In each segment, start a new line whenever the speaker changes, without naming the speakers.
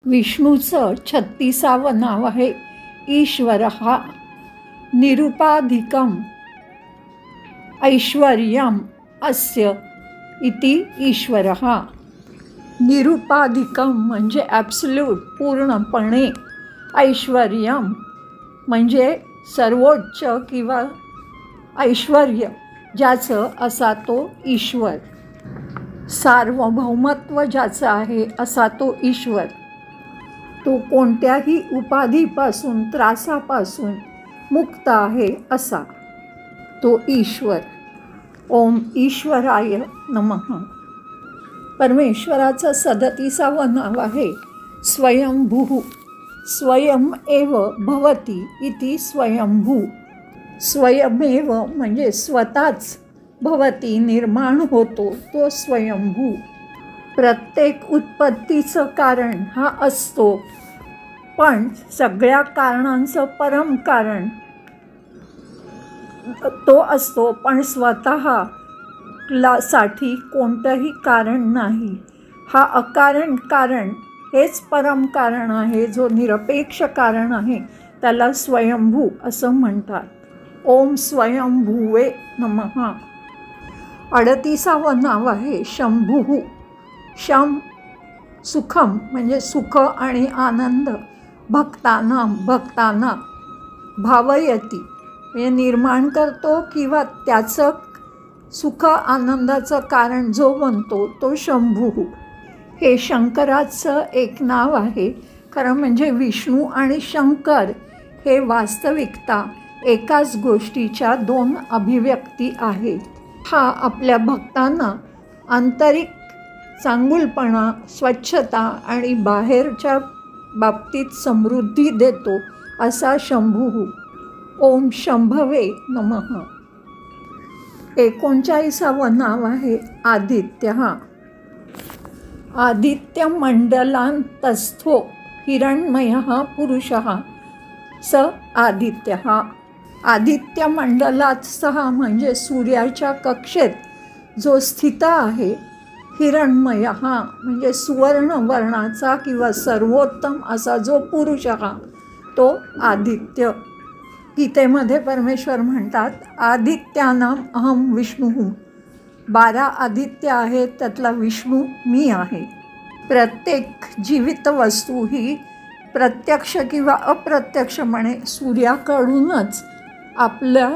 विष्णूचं 36वं नाव आहे ईश्वरः। निरुपाधिकम ऐश्वर्यम अस्य इति ईश्वरः। निरुपाधिकम म्हणजे ॲब्सल्यूट, पूर्णपणे। ऐश्वर्यम म्हणजे सर्वोच्च किंवा ऐश्वर्य ज्याचं असा तो ईश्वर। सार्वभौमत्व ज्याचं आहे असा तो ईश्वर। तो कोणत्याही उपाधीपासून, त्रासापासून मुक्त आहे असा तो ईश्वर। ओम ईश्वराय नमः। परमेश्वराचं 37वं नाव आहे स्वयंभू। स्वयं एव भवति इति स्वयंभू। स्वयमेव म्हणजे स्वतःच, भवती निर्माण होतो तो स्वयंभू। प्रत्येक उत्पत्तीचं कारण हा असतो, पण सगळ्या कारणांचं परम कारण तो असतो, पण साठी कोणतंही कारण नाही। हा अकारण कारण हेच परम कारण आहे, जो निरपेक्ष कारण आहे त्याला स्वयंभू असं म्हणतात। ओम स्वयंभूवे नमः। 38वं नाव आहे शंभू। शम सुखम म्हणजे सुख आणि आनंद। भक्तांना भावयती म्हणजे निर्माण करतो किंवा त्याचं सुख आनंदाचं कारण जो बनतो तो शंभू। हे शंकराचं एक नाव आहे। खरं म्हणजे विष्णू आणि शंकर हे वास्तविकता एकाच गोष्टीच्या दोन अभिव्यक्ती आहेत। हा आपल्या भक्तांना आंतरिक चांगुलपणा, स्वच्छता आणि बाहेरच्या बाबतीत समृद्धी देतो असा शंभू। ओम शंभवे नमः। 39वं नाव आहे आदित्य। आदित्यमंडलांतस्थो हिरण्मयः पुरुषः स आदित्यः। आदित्यमंडलातस्थः म्हणजे सूर्याच्या कक्षेत जो स्थित आहे। हिरण्मयः म्हणजे सुवर्ण वर्णाचा किंवा सर्वोत्तम असा जो पुरुष तो आदित्य। गीतेमध्ये परमेश्वर म्हणतात आदित्यानाम अहम विष्णू। 12 आदित्य आहेत, त्यातला विष्णू मी आहे। प्रत्येक जीवित वस्तू ही प्रत्यक्ष किंवा अप्रत्यक्षपणे सूर्याकडूनच आपल्या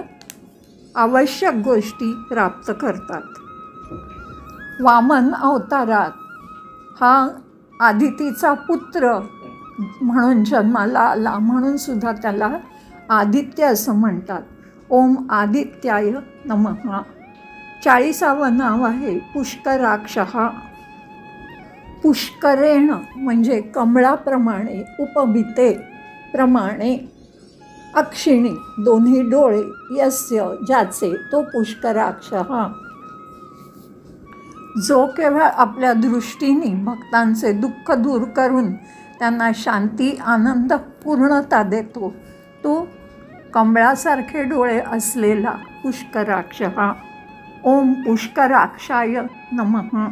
आवश्यक गोष्टी प्राप्त करतात। वामन अवतारात हा आदितीचा पुत्र म्हणून जन्माला आला, म्हणून सुद्धा त्याला आदित्य असं म्हणतात। ओम आदित्याय नमः। 40वं नाव आहे पुष्कराक्षः। पुष्करेण म्हणजे कमळाप्रमाणे, उपमिते प्रमाणे, अक्षिणी दोन्ही डोळे, यस्य ज्याचे तो पुष्कराक्षः। जो केवळ आपल्या दृष्टीने भक्तांचे दुःख दूर करून त्यांना शांती, आनंद, पूर्णता देतो तो कमळासारखे डोळे असलेला पुष्कराक्षः। ओम पुष्कराक्षाय नमः।